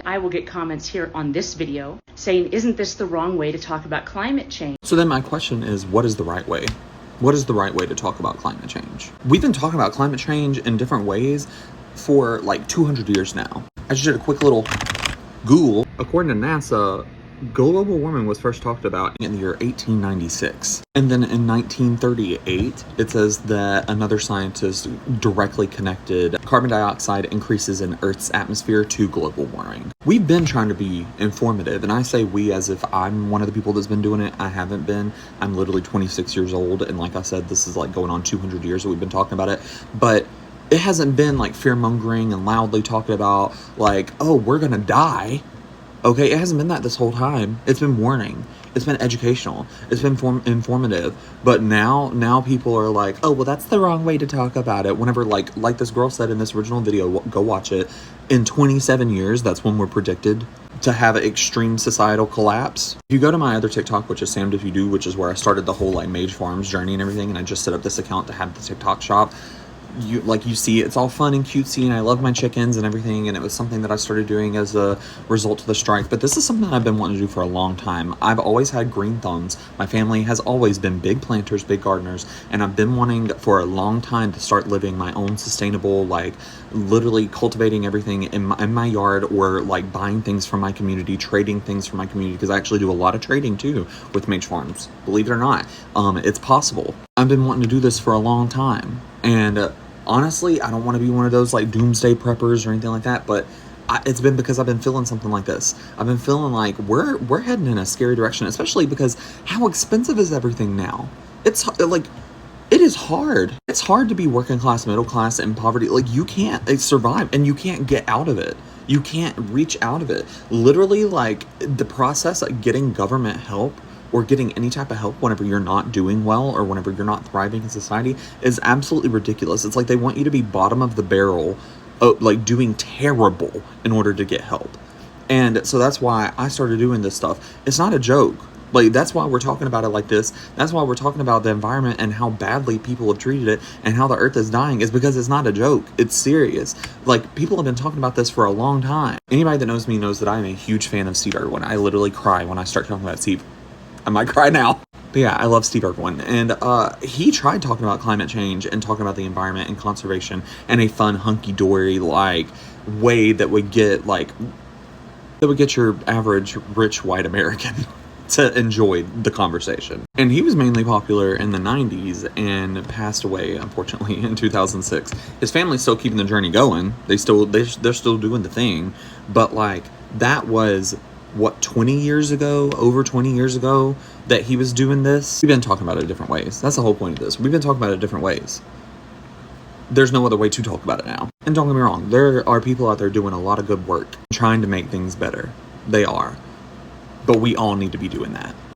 I will get comments here on this video saying, isn't this the wrong way to talk about climate change? So then my question is, what is the right way? What is the right way to talk about climate change? We've been talking about climate change in different ways for like 200 years now. I just did a quick little Google. According to NASA, global warming was first talked about in the year 1896. And then in 1938, it says that another scientist directly connected carbon dioxide increases in Earth's atmosphere to global warming. We've been trying to be informative, and I say we as if I'm one of the people that's been doing it. I haven't been. I'm literally 26 years old, and like I said, this is like going on 200 years that we've been talking about it. But it hasn't been like fear-mongering and loudly talking about like, oh, we're gonna die. Okay, it hasn't been that this whole time. It's been warning. It's been educational. It's been informative. But now people are like, oh, well, that's the wrong way to talk about it. Whenever, like this girl said in this original video, go watch it. In 27 years, that's when we're predicted to have an extreme societal collapse. If you go to my other TikTok, which is Sammed If You Do, which is where I started the whole like Mage Farms journey and everything, and I just set up this account to have the TikTok shop. You see, it's all fun and cutesy, and I love my chickens and everything, and it was something that I started doing as a result of the strike. But this is something that I've been wanting to do for a long time. I've always had green thumbs. My family has always been big planters, big gardeners, and I've been wanting for a long time to start living my own sustainable, like literally cultivating everything in my yard, or like buying things from my community, trading things from my community, because I actually do a lot of trading too with Mage Farms. Believe it or not, it's possible. I've been wanting to do this for a long time, and honestly, I don't want to be one of those like doomsday preppers or anything like that, but it's been because I've been feeling something like this. I've been feeling like we're heading in a scary direction, especially because how expensive is everything now? It's like, it is hard. It's hard to be working class, middle class, and poverty. Like, you can't survive, and you can't get out of it. You can't reach out of it. Literally, like, the process of getting government help or getting any type of help whenever you're not doing well or whenever you're not thriving in society is absolutely ridiculous. It's like they want you to be bottom of the barrel, like doing terrible in order to get help. And so that's why I started doing this stuff. It's not a joke. Like, that's why we're talking about it like this. That's why we're talking about the environment and how badly people have treated it and how the earth is dying, is because it's not a joke. It's serious. Like, people have been talking about this for a long time. Anybody that knows me knows that I'm a huge fan of Steve Irwin. I literally cry when I start talking about Steve. I might cry now. But yeah, I love Steve Irwin. And he tried talking about climate change and talking about the environment and conservation in a fun, hunky-dory, like, way that would get, like, that would get your average rich white American to enjoy the conversation. And he was mainly popular in the 90s and passed away, unfortunately, in 2006. His family's still keeping the journey going. They're still doing the thing. But, like, that was, what, 20 years ago, over 20 years ago, that he was doing this. We've been talking about it different ways. That's the whole point of this. We've been talking about it different ways. There's no other way to talk about it now. And don't get me wrong, there are people out there doing a lot of good work, trying to make things better. They are. But we all need to be doing that.